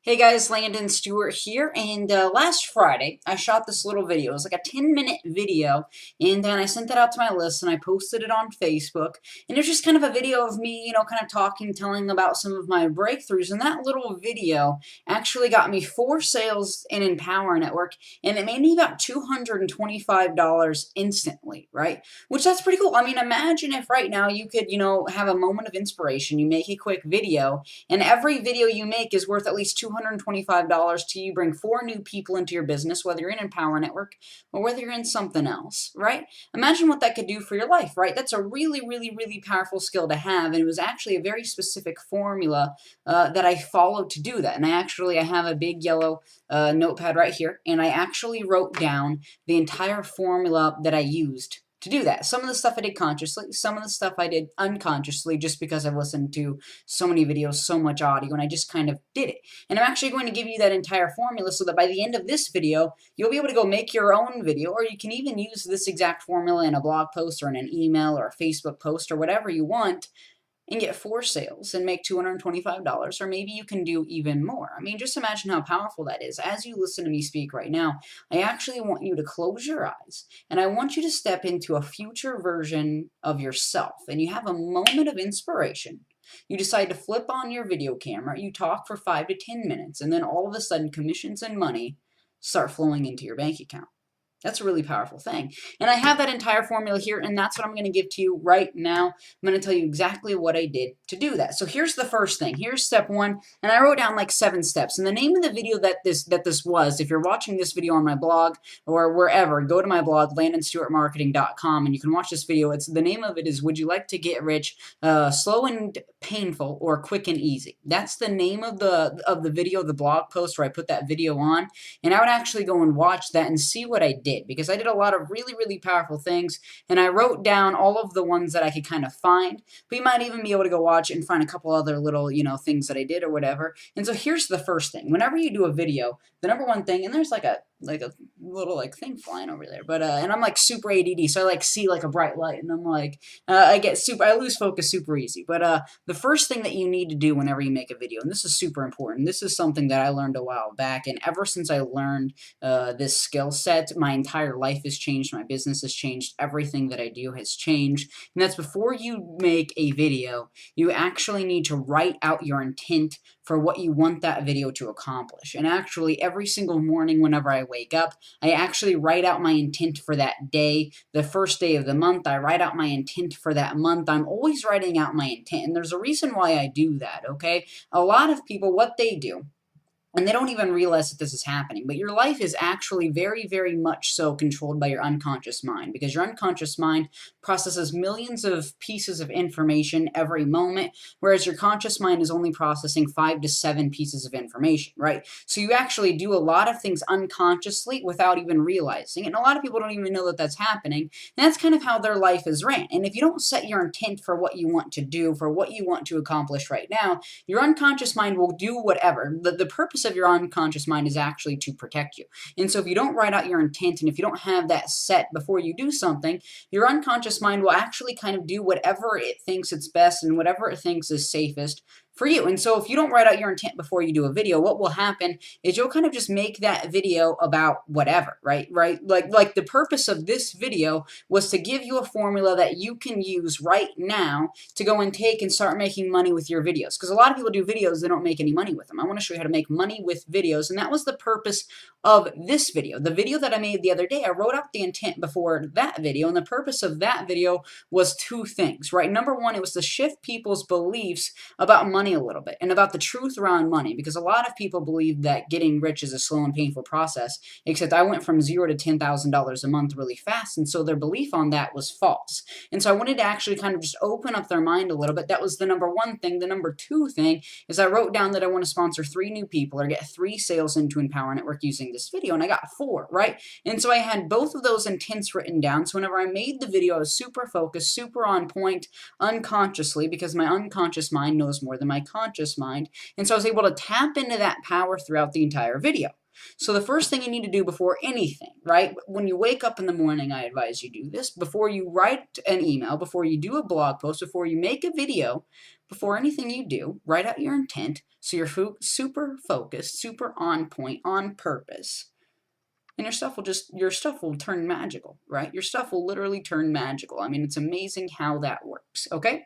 Hey guys, Landon Stewart here, and last Friday I shot this little video. It was like a 10-minute video, and then I sent that out to my list and I posted it on Facebook. And it was just kind of a video of me, kind of talking, telling about some of my breakthroughs. And that little video actually got me 4 sales in Empower Network, and it made me about $225 instantly, right? Which that's pretty cool. I mean, imagine if right now you could, have a moment of inspiration, you make a quick video, and every video you make is worth at least $225 till you bring 4 new people into your business, whether you're in Empower Network or whether you're in something else, right? Imagine what that could do for your life, right? That's a really, really, really powerful skill to have, and it was actually a very specific formula that I followed to do that. And I have a big yellow notepad right here, and I actually wrote down the entire formula that I used to do that. Some of the stuff I did consciously, some of the stuff I did unconsciously just because I've listened to so many videos, so much audio, and I just kind of did it. And I'm actually going to give you that entire formula so that by the end of this video, you'll be able to go make your own video, or you can even use this exact formula in a blog post or in an email or a Facebook post or whatever you want, and get 4 sales and make $225, or maybe you can do even more. I mean, just imagine how powerful that is. As you listen to me speak right now, I actually want you to close your eyes, and I want you to step into a future version of yourself, and you have a moment of inspiration. You decide to flip on your video camera, you talk for 5 to 10 minutes, and then all of a sudden commissions and money start flowing into your bank account. That's a really powerful thing. And I have that entire formula here, and that's what I'm going to give to you right now. I'm going to tell you exactly what I did to do that. So here's the first thing. Here's step 1, and I wrote down like 7 steps. And the name of the video that this was, if you're watching this video on my blog or wherever, go to my blog, landonstewartmarketing.com, and you can watch this video. The name of it is Would You Like to Get Rich Slow and Painful or Quick and Easy? That's the name of the video, the blog post where I put that video on. And I would actually go and watch that and see what I did, because I did a lot of really, really powerful things, and I wrote down all of the ones that I could kind of find, but you might even be able to go watch and find a couple other little, things that I did or whatever. And so here's the first thing. Whenever you do a video, the number one thing, and there's like a little thing flying over there, but and I'm like super ADD, so I see like a bright light, and I'm like I lose focus super easy. But the first thing that you need to do whenever you make a video, and this is super important, this is something that I learned a while back, and ever since I learned this skill set, my entire life has changed, my business has changed, everything that I do has changed. And that's before you make a video, you actually need to write out your intent for what you want that video to accomplish. And actually every single morning whenever I wake up, I actually write out my intent for that day. The first day of the month, I write out my intent for that month. I'm always writing out my intent, and there's a reason why I do that, okay? A lot of people, what they do, and they don't even realize that this is happening, but your life is actually very, very much so controlled by your unconscious mind, because your unconscious mind processes millions of pieces of information every moment, whereas your conscious mind is only processing 5 to 7 pieces of information, right? So you actually do a lot of things unconsciously without even realizing it, and a lot of people don't even know that that's happening, and that's kind of how their life is ran. And if you don't set your intent for what you want to do, for what you want to accomplish right now, your unconscious mind will do whatever. The purpose of your unconscious mind is actually to protect you. And so if you don't write out your intent, and if you don't have that set before you do something, your unconscious mind will actually kind of do whatever it thinks it's best and whatever it thinks is safest for you. And so if you don't write out your intent before you do a video, what will happen is you'll kind of just make that video about whatever, right? Like the purpose of this video was to give you a formula that you can use right now to go and take and start making money with your videos. Because a lot of people do videos, they don't make any money with them. I want to show you how to make money with videos, and that was the purpose of this video. The video that I made the other day, I wrote out the intent before that video, and the purpose of that video was 2 things, right? Number 1, it was to shift people's beliefs about money a little bit, and about the truth around money, because a lot of people believe that getting rich is a slow and painful process, except I went from $0 to $10,000 a month really fast, and so their belief on that was false. And so I wanted to actually kind of just open up their mind a little bit. That was the number 1 thing. The number 2 thing is I wrote down that I want to sponsor 3 new people or get 3 sales into Empower Network using this video, and I got 4, right? And so I had both of those intents written down, so whenever I made the video, I was super focused, super on point, unconsciously, because my unconscious mind knows more than my conscious mind, and so I was able to tap into that power throughout the entire video. So the first thing you need to do before anything, right? When you wake up in the morning, I advise you do this. Before you write an email, before you do a blog post, before you make a video, before anything you do, write out your intent so you're super focused, super on point, on purpose. And your stuff will turn magical, right? Your stuff will literally turn magical. I mean, it's amazing how that works, okay?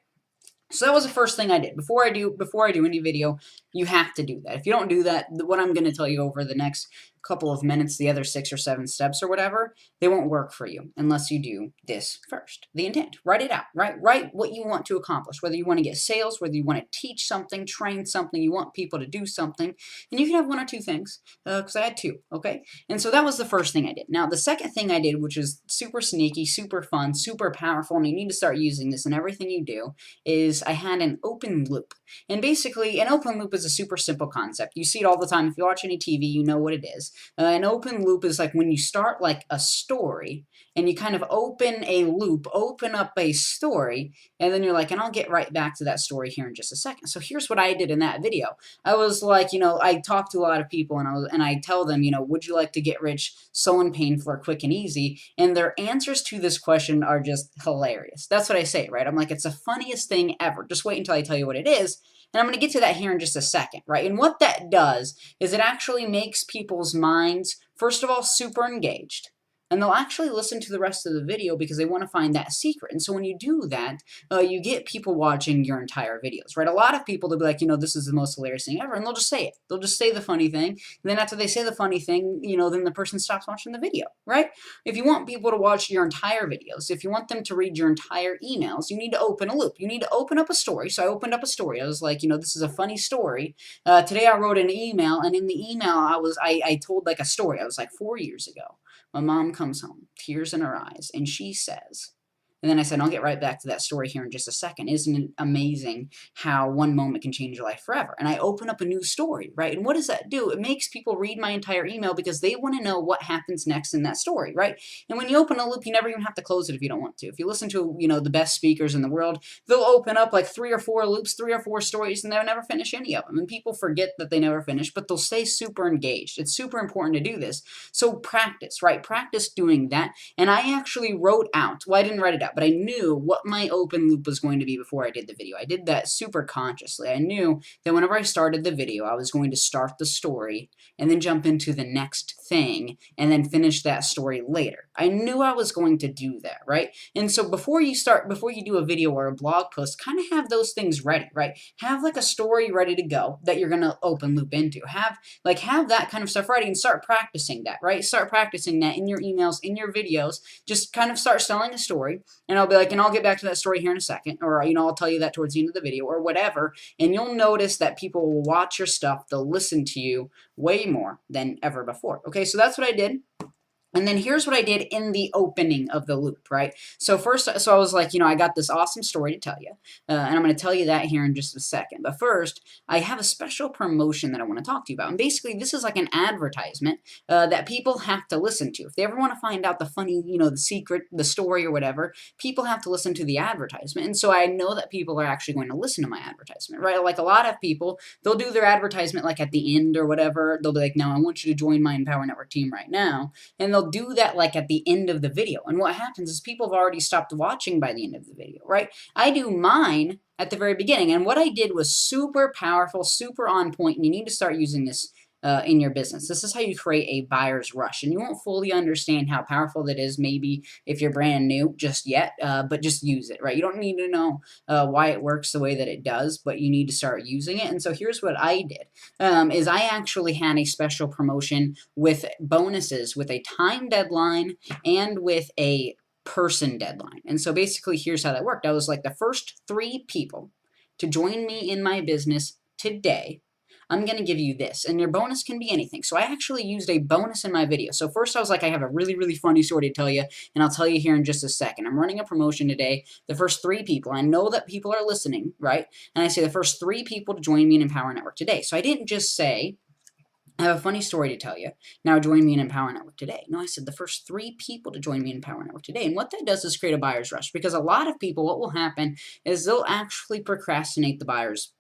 So that was the first thing I did. Before I do any video, you have to do that. If you don't do that, what I'm going to tell you over the next couple of minutes, the other 6 or 7 steps or whatever, they won't work for you unless you do this first. The intent. Write it out, right? Write what you want to accomplish, whether you want to get sales, whether you want to teach something, train something, you want people to do something, and you can have 1 or 2 things, because I had 2, okay? And so that was the first thing I did. Now, the second thing I did, which is super sneaky, super fun, super powerful, and you need to start using this in everything you do, is I had an open loop. And basically, an open loop is a super simple concept. You see it all the time. If you watch any TV, you know what it is. An open loop is like when you start like a story and you kind of open a loop, open up a story, and then you're like, and I'll get right back to that story here in just a second. So here's what I did in that video. I was like, I talk to a lot of people and I tell them, would you like to get rich so painful or quick and easy? And their answers to this question are just hilarious. That's what I say, right? I'm like, it's the funniest thing ever. Just wait until I tell you what it is. And I'm going to get to that here in just a second, right? And what that does is it actually makes people's minds, first of all, super engaged. And they'll actually listen to the rest of the video because they want to find that secret. And so when you do that, you get people watching your entire videos, right? A lot of people, they'll be like, this is the most hilarious thing ever. And they'll just say it. They'll just say the funny thing. And then after they say the funny thing, then the person stops watching the video, right? If you want people to watch your entire videos, if you want them to read your entire emails, you need to open a loop. You need to open up a story. So I opened up a story. I was like, this is a funny story. Today I wrote an email, and in the email I told like a story. I was like 4 years ago. My mom comes home, tears in her eyes, and she says, and then I said, I'll get right back to that story here in just a second. Isn't it amazing how one moment can change your life forever? And I open up a new story, right? And what does that do? It makes people read my entire email because they want to know what happens next in that story, right? And when you open a loop, you never even have to close it if you don't want to. If you listen to, the best speakers in the world, they'll open up like 3 or 4 loops, 3 or 4 stories, and they'll never finish any of them. And people forget that they never finish, but they'll stay super engaged. It's super important to do this. So practice, right? Practice doing that. And I actually wrote out, well, I didn't write it out, but I knew what my open loop was going to be before I did the video. I did that super consciously. I knew that whenever I started the video, I was going to start the story and then jump into the next thing and then finish that story later. I knew I was going to do that, right? And so before you do a video or a blog post, kind of have those things ready, right? Have like a story ready to go that you're going to open loop into. Have that kind of stuff ready and start practicing that, right? Start practicing that in your emails, in your videos. Just kind of start telling a story, and I'll be like, and I'll get back to that story here in a second, or, I'll tell you that towards the end of the video or whatever. And you'll notice that people will watch your stuff. They'll listen to you way more than ever before. Okay, so that's what I did. And then here's what I did in the opening of the loop, right? So first, I was like, I got this awesome story to tell you, and I'm going to tell you that here in just a second. But first, I have a special promotion that I want to talk to you about. And basically, this is like an advertisement that people have to listen to. If they ever want to find out the funny, the secret, the story or whatever, people have to listen to the advertisement. And so I know that people are actually going to listen to my advertisement, right? Like a lot of people, they'll do their advertisement like at the end or whatever. They'll be like, no, I want you to join my Empower Network team right now. And they'll do that like at the end of the video. And what happens is people have already stopped watching by the end of the video, right? I do mine at the very beginning. And what I did was super powerful, super on point, and you need to start using this in your business. This is how you create a buyer's rush. And you won't fully understand how powerful that is maybe if you're brand new just yet, but just use it, right? You don't need to know why it works the way that it does, but you need to start using it. And so here's what I did, is I actually had a special promotion with bonuses, with a time deadline, and with a person deadline. And so basically here's how that worked. I was like, the first 3 people to join me in my business today, I'm going to give you this, and your bonus can be anything. So I actually used a bonus in my video. So first I was like, I have a really, really funny story to tell you, and I'll tell you here in just a second. I'm running a promotion today. The first 3 people, I know that people are listening, right? And I say the first 3 people to join me in Empower Network today. So I didn't just say, I have a funny story to tell you. Now join me in Empower Network today. No, I said the first 3 people to join me in Empower Network today. And what that does is create a buyer's rush, because a lot of people, what will happen is they'll actually procrastinate the buyer's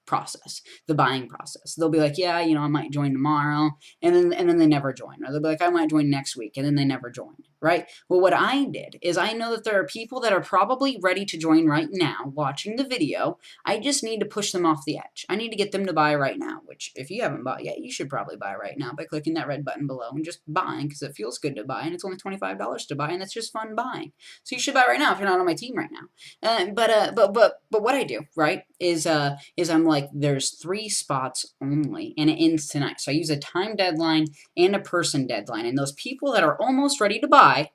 process, the buying process. They'll be like, yeah, I might join tomorrow, and then they never join. Or they'll be like, I might join next week, and then they never join, right? Well, what I did is I know that there are people that are probably ready to join right now watching the video. I just need to push them off the edge. I need to get them to buy right now, which if you haven't bought yet, you should probably buy right now by clicking that red button below and just buying, because it feels good to buy, and it's only $25 to buy, and that's just fun buying. So you should buy right now if you're not on my team right now. But what I do, right, is I'm like, there's 3 spots only, and it ends tonight. So I use a time deadline and a person deadline, and those people that are almost ready to buy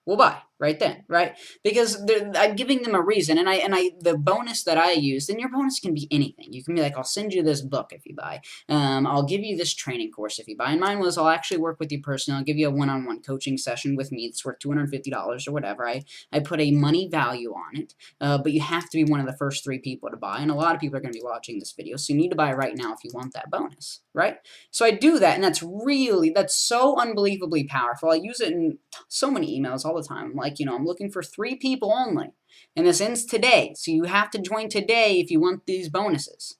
will buy right then, right? Because I'm giving them a reason, and the bonus that I use, and your bonus can be anything. You can be like, I'll send you this book if you buy. I'll give you this training course if you buy. And mine was, I'll actually work with you personally. I'll give you a one-on-one coaching session with me. It's worth $250 or whatever. I put a money value on it, but you have to be one of the first 3 people to buy. And a lot of people are going to be watching this video, so you need to buy right now if you want that bonus, right? So I do that, and that's so unbelievably powerful. I use it in so many emails all the time. I'm like, I'm looking for 3 people only, and this ends today, so you have to join today if you want these bonuses.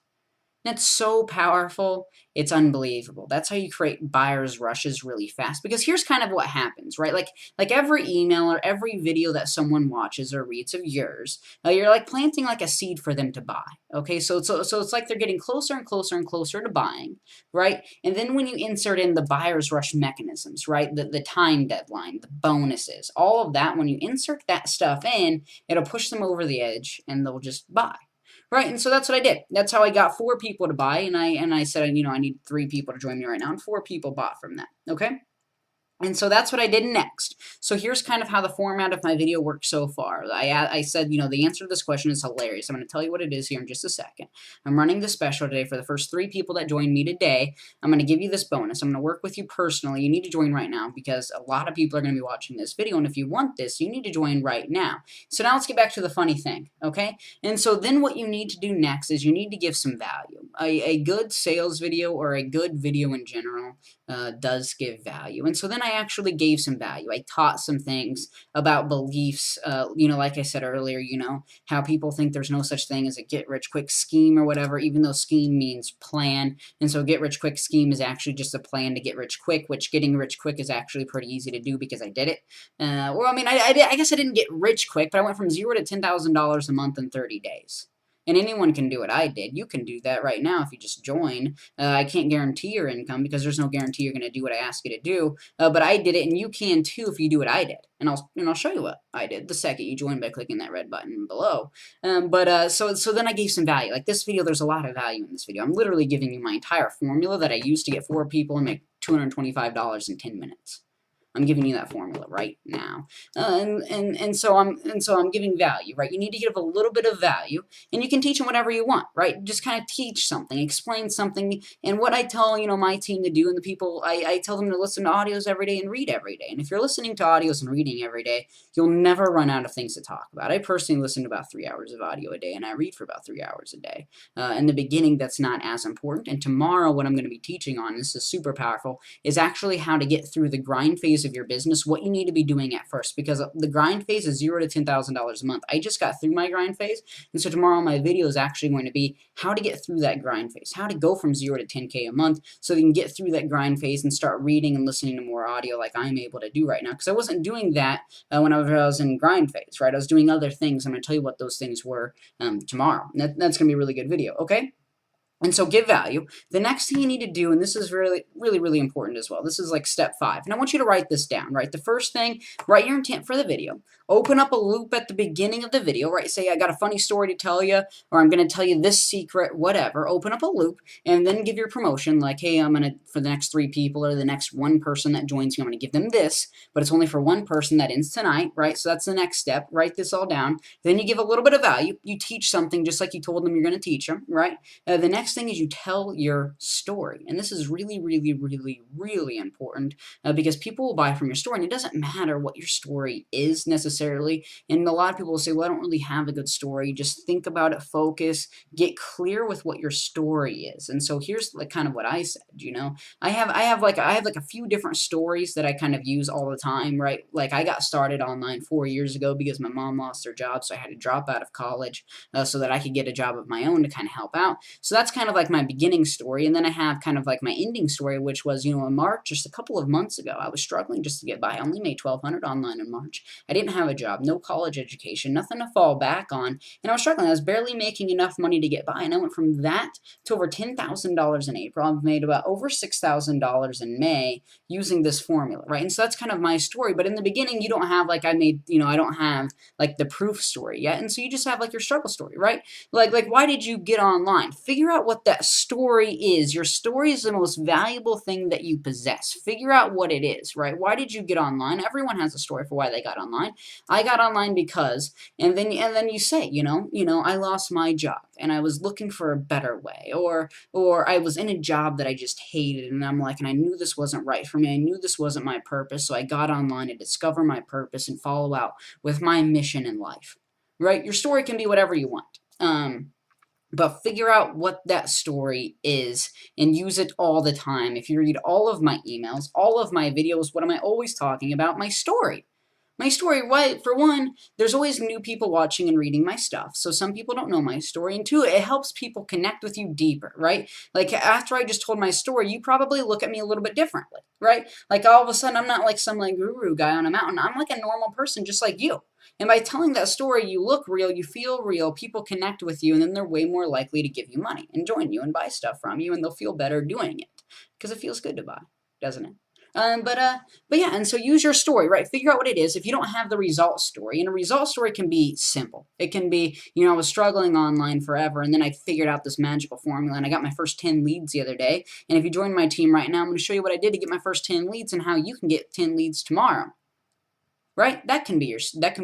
That's so powerful. It's unbelievable. That's how you create buyer's rushes really fast. Because here's kind of what happens, right? Like every email or every video that someone watches or reads of yours, you're like planting like a seed for them to buy. Okay, so it's like they're getting closer and closer and closer to buying, right? And then when you insert in the buyer's rush mechanisms, right? The time deadline, the bonuses, all of that, when you insert that stuff in, it'll push them over the edge and they'll just buy. Right, and so that's what I did. That's how I got 4 people to buy, and I said, I need 3 people to join me right now, and 4 people bought from that, okay? And so that's what I did next. So here's kind of how the format of my video works so far. I said, the answer to this question is hilarious. I'm going to tell you what it is here in just a second. I'm running this special today for the first 3 people that join me today. I'm going to give you this bonus. I'm going to work with you personally. You need to join right now because a lot of people are going to be watching this video. And if you want this, you need to join right now. So now let's get back to the funny thing, okay? And so then what you need to do next is you need to give some value. A good sales video or a good video in general does give value. And so then I actually gave some value. I taught some things about beliefs, like I said earlier, how people think there's no such thing as a get-rich-quick scheme or whatever, even though scheme means plan. And so get-rich-quick scheme is actually just a plan to get rich quick, which getting rich quick is actually pretty easy to do because I did it. I guess I didn't get rich quick, but I went from $0 to $10,000 a month in 30 days. And anyone can do what I did. You can do that right now if you just join. I can't guarantee your income because there's no guarantee you're going to do what I ask you to do. But I did it, and you can too if you do what I did. And I'll show you what I did the second you join by clicking that red button below. So then I gave some value. Like this video, there's a lot of value in this video. I'm literally giving you my entire formula that I used to get 4 people and make $225 in 10 minutes. I'm giving you that formula right now, and so I'm giving value, right? You need to give a little bit of value, and you can teach them whatever you want, right? Just kind of teach something, explain something, and what I tell my team to do, and the people I tell them to listen to audios every day and read every day. And if you're listening to audios and reading every day, you'll never run out of things to talk about. I personally listen to about 3 hours of audio a day, and I read for about 3 hours a day. In the beginning, that's not as important. And tomorrow, what I'm going to be teaching on, this is super powerful, is actually how to get through the grind phase of your business, what you need to be doing at first, because the grind phase is $0 to $10,000 a month. I just got through my grind phase, and so tomorrow my video is actually going to be how to get through that grind phase, how to go from 0 to 10K a month so you can get through that grind phase and start reading and listening to more audio like I'm able to do right now, because I wasn't doing that when I was in grind phase, right? I was doing other things. I'm going to tell you what those things were tomorrow. That's going to be a really good video, okay? And so give value. The next thing you need to do, and this is really, really, really important as well. This is like step 5. And I want you to write this down, right? The first thing, write your intent for the video. Open up a loop at the beginning of the video, right? Say, I got a funny story to tell you, or I'm going to tell you this secret, whatever. Open up a loop and then give your promotion like, hey, I'm going to, for the next 3 people or the next 1 person that joins me, I'm going to give them this, but it's only for 1 person that ends tonight, right? So that's the next step. Write this all down. Then you give a little bit of value. You teach something just like you told them you're going to teach them, right? The next thing is you tell your story. And this is really, really, really, really important because people will buy from your story. And it doesn't matter what your story is necessarily. And a lot of people will say, well, I don't really have a good story. Just think about it, focus, get clear with what your story is. And so here's like kind of what I said, I have like a few different stories that I kind of use all the time, right? Like I got started online 4 years ago because my mom lost her job. So I had to drop out of college so that I could get a job of my own to kind of help out. So that's kind kind of like my beginning story, and then I have kind of like my ending story, which was, you know, in March, just a couple of months ago, I was struggling just to get by. I only made $1,200 online in March. I didn't have a job, no college education, nothing to fall back on, and I was struggling. I was barely making enough money to get by, and I went from that to over $10,000 in April. I've made about over $6,000 in May using this formula, right? And so that's kind of my story. But in the beginning, you don't have like I don't have like the proof story yet, and so you just have like your struggle story, right? Like why did you get online? Figure out what that story is. Your story is the most valuable thing that you possess. Figure out what it is, right? Why did you get online? Everyone has a story for why they got online. I got online because, and then you say, I lost my job and I was looking for a better way, or I was in a job that I just hated, and I knew this wasn't right for me. I knew this wasn't my purpose, so I got online to discover my purpose and follow out with my mission in life, right? Your story can be whatever you want. But figure out what that story is and use it all the time. If you read all of my emails, all of my videos, what am I always talking about? My story. My story, why? For one, there's always new people watching and reading my stuff, so some people don't know my story, and two, it helps people connect with you deeper, right? Like, after I just told my story, you probably look at me a little bit differently, right? Like, all of a sudden, I'm not like some like guru guy on a mountain. I'm like a normal person just like you. And by telling that story, you look real, you feel real, people connect with you, and then they're way more likely to give you money and join you and buy stuff from you, and they'll feel better doing it because it feels good to buy, doesn't it? But yeah, and so use your story, right? Figure out what it is. If you don't have the result story, and a result story can be simple. It can be, I was struggling online forever, and then I figured out this magical formula, and I got my first 10 leads the other day. And if you join my team right now, I'm going to show you what I did to get my first 10 leads and how you can get 10 leads tomorrow. Right? That can be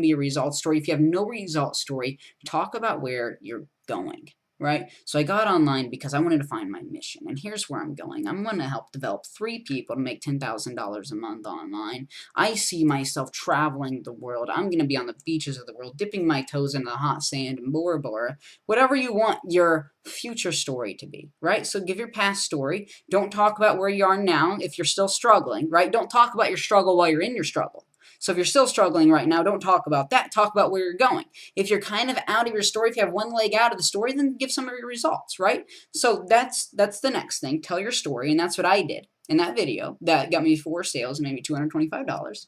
your result story. If you have no result story, talk about where you're going. Right? So I got online because I wanted to find my mission. And here's where I'm going. I'm going to help develop 3 people to make $10,000 a month online. I see myself traveling the world. I'm going to be on the beaches of the world, dipping my toes into the hot sand in Bora Bora. Whatever you want your future story to be, right? So give your past story. Don't talk about where you are now if you're still struggling, right? Don't talk about your struggle while you're in your struggle. So if you're still struggling right now, don't talk about that. Talk about where you're going. If you're kind of out of your story, if you have one leg out of the story, then give some of your results, right? So that's the next thing. Tell your story, and that's what I did in that video. That got me 4 sales, maybe $225.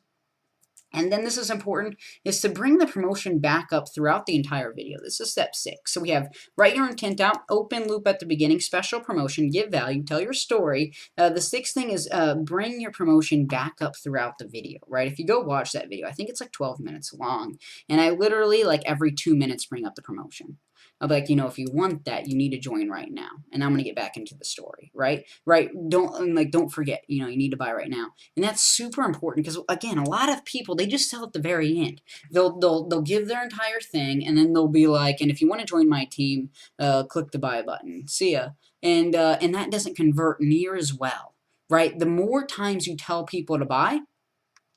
And then this is important, is to bring the promotion back up throughout the entire video. This is step 6. So we have write your intent out, open loop at the beginning, special promotion, give value, tell your story. The 6th thing is bring your promotion back up throughout the video, right? If you go watch that video, I think it's like 12 minutes long. And I literally, like every 2 minutes, bring up the promotion. I'll be like, if you want that, you need to join right now. And I'm going to get back into the story, right? Right? Don't forget, you need to buy right now. And that's super important because, again, a lot of people, they just sell at the very end. They'll give their entire thing, and then they'll be like, and if you want to join my team, click the buy button. See ya. And that doesn't convert near as well, right? The more times you tell people to buy,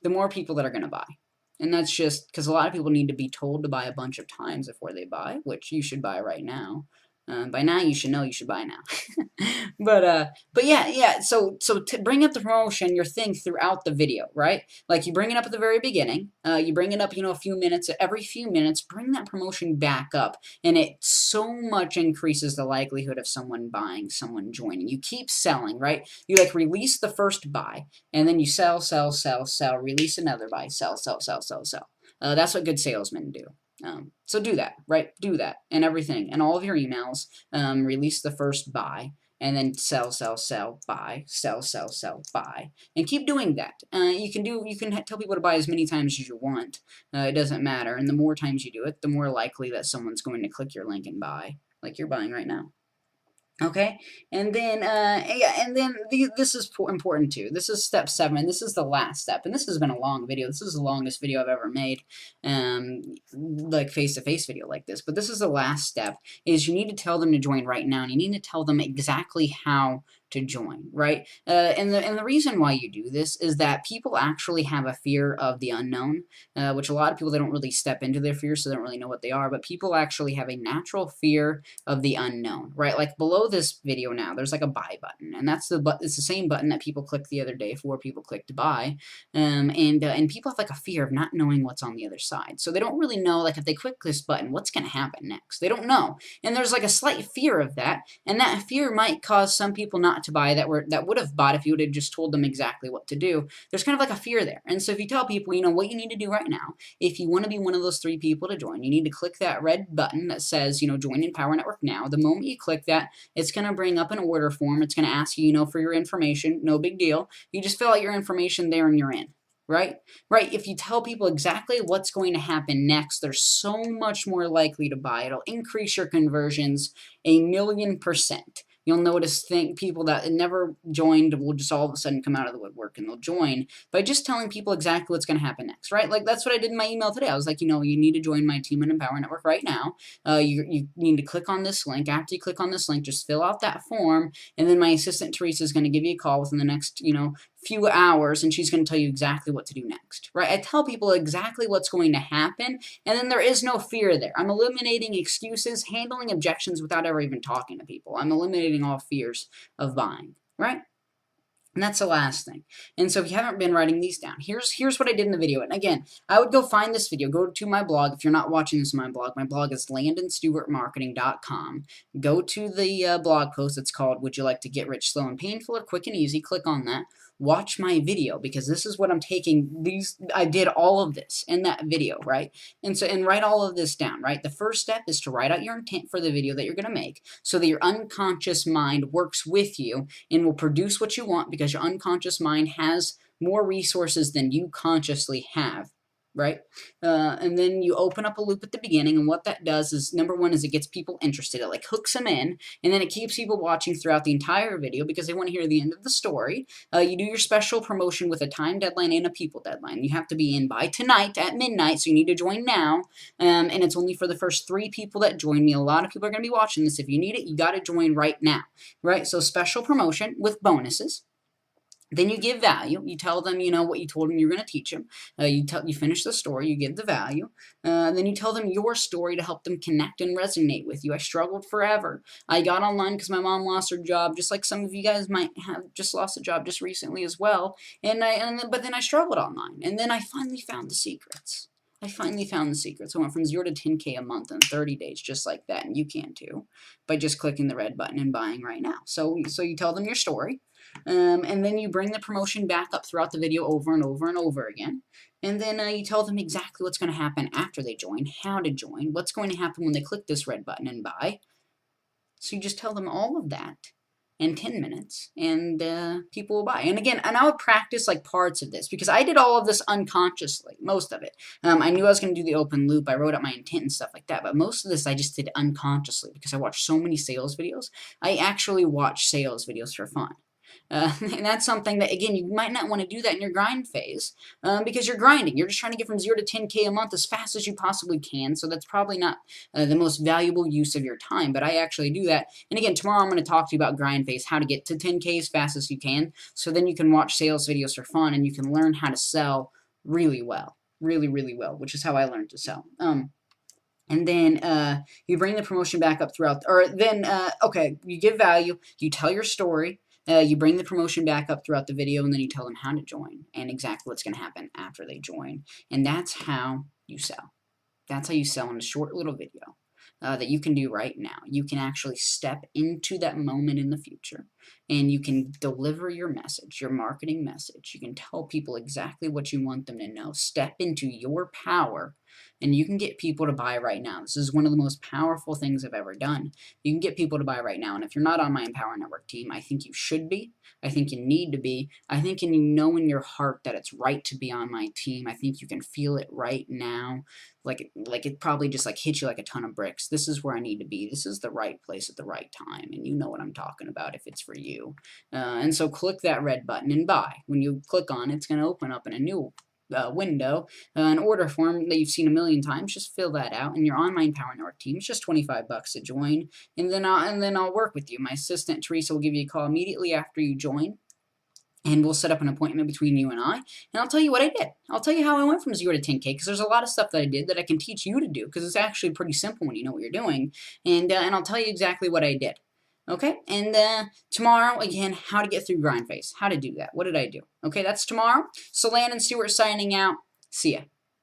the more people that are going to buy. And that's just because a lot of people need to be told to buy a bunch of times before they buy, which you should buy right now. By now, you should know you should buy now. But yeah. So to bring up the promotion, your thing throughout the video, right? Like you bring it up at the very beginning. You bring it up, a few minutes. Every few minutes, bring that promotion back up, and it so much increases the likelihood of someone buying, someone joining. You keep selling, right? You release the first buy, and then you sell, release another buy, sell. That's what good salesmen do. So do that, right? Do that and everything. And all of your emails, release the first buy, and then sell, buy, sell, buy. And keep doing that. You can tell people to buy as many times as you want. It doesn't matter. And the more times you do it, the more likely that someone's going to click your link and buy, like you're buying right now. Okay, and then this is important too. This is step 7, and this is the last step. And this has been a long video. This is the longest video I've ever made, like face-to-face video like this. But this is the last step. Is you need to tell them to join right now, and you need to tell them exactly how to join, right? And the reason why you do this is that people actually have a fear of the unknown, which a lot of people, they don't really step into their fears, so they don't really know what they are, but people actually have a natural fear of the unknown, right? Like below this video now, there's like a buy button, and it's the same button that people clicked the other day, 4 people clicked to buy, and people have like a fear of not knowing what's on the other side, so they don't really know, like if they click this button, what's going to happen next? They don't know, and there's like a slight fear of that, and that fear might cause some people not to buy that would have bought if you would have just told them exactly what to do. There's kind of like a fear there, and so if you tell people, you know, what you need to do right now, if you want to be one of those 3 people to join, you need to click that red button that says, you know, join Empower Network now. The moment you click that, it's going to bring up an order form. It's going to ask you, you know, for your information. No big deal. You just fill out your information there and you're in. Right? Right. If you tell people exactly what's going to happen next, they're so much more likely to buy. It'll increase your conversions 1,000,000%. You'll notice people that never joined will just all of a sudden come out of the woodwork and they'll join by just telling people exactly what's going to happen next, right? Like that's what I did in my email today. I was like, you know, you need to join my Team and Empower Network right now. You need to click on this link. After you click on this link, just fill out that form, and then my assistant Teresa is going to give you a call within the next, you know, few hours, and she's going to tell you exactly what to do next, right? I tell people exactly what's going to happen, and then there is no fear there. I'm eliminating excuses, handling objections without ever even talking to people. I'm eliminating all fears of buying, right? And that's the last thing. And so if you haven't been writing these down, here's what I did in the video. And again, I would go find this video, go to my blog. If you're not watching this on my blog is landonstewartmarketing.com. Go to the blog post. It's called, Would You Like to Get Rich Slow and Painful or Quick and Easy? Click on that. Watch my video, because this is what I'm taking. I did all of this in that video, right? And write all of this down, right? The first step is to write out your intent for the video that you're going to make so that your unconscious mind works with you and will produce what you want, because your unconscious mind has more resources than you consciously have, right? And then you open up a loop at the beginning, and what that does is, number one, is it gets people interested. It like hooks them in, and then it keeps people watching throughout the entire video because they want to hear the end of the story. You do your special promotion with a time deadline and a people deadline. You have to be in by tonight at midnight, so you need to join now, and it's only for the first 3 people that join me. A lot of people are going to be watching this. If you need it, you got to join right now, right? So special promotion with bonuses. Then you give value. You tell them, you know, what you told them you're going to teach them. You finish the story. You give the value. Then you tell them your story to help them connect and resonate with you. I struggled forever. I got online because my mom lost her job, just like some of you guys might have just lost a job just recently as well. But then I struggled online, and then I finally found the secrets. I went from 0 to 10K a month in 30 days, just like that, and you can too, by just clicking the red button and buying right now. So you tell them your story. And then you bring the promotion back up throughout the video over and over and over again. And then you tell them exactly what's going to happen after they join, how to join, what's going to happen when they click this red button and buy. So you just tell them all of that in 10 minutes, and people will buy. And again, and I would practice like parts of this, because I did all of this unconsciously, most of it. I knew I was going to do the open loop. I wrote out my intent and stuff like that, but most of this I just did unconsciously because I watched so many sales videos. I actually watch sales videos for fun. And that's something that, again, you might not want to do that in your grind phase, because you're grinding. You're just trying to get from 0 to 10K a month as fast as you possibly can. So that's probably not the most valuable use of your time, but I actually do that. And again, tomorrow I'm going to talk to you about grind phase, how to get to 10K as fast as you can. So then you can watch sales videos for fun, and you can learn how to sell really well, really, really well, which is how I learned to sell. And then you bring the promotion back up throughout, okay, you give value, you tell your story. You bring the promotion back up throughout the video, and then you tell them how to join and exactly what's going to happen after they join. And that's how you sell. That's how you sell in a short little video that you can do right now. You can actually step into that moment in the future, and you can deliver your message, your marketing message. You can tell people exactly what you want them to know. Step into your power, and you can get people to buy right now. This is one of the most powerful things I've ever done. You can get people to buy right now, and if you're not on my Empower Network team, I think you should be. I think you need to be. I think you know in your heart that it's right to be on my team. I think you can feel it right now. Like it probably just like hit you like a ton of bricks. This is where I need to be. This is the right place at the right time, and you know what I'm talking about if it's for you. And so click that red button and buy. When you click on it, it's going to open up in a new window, an order form that you've seen a million times. Just fill that out, and your online Power Network team. It's just $25 to join, and then I'll work with you. My assistant Teresa will give you a call immediately after you join, and we'll set up an appointment between you and I'll tell you what I did. I'll tell you how I went from 0 to 10K, because there's a lot of stuff that I did that I can teach you to do, because it's actually pretty simple when you know what you're doing, and I'll tell you exactly what I did. Okay, and tomorrow, again, how to get through grind phase, how to do that. What did I do? Okay, that's tomorrow. So Landon Stewart signing out. See ya.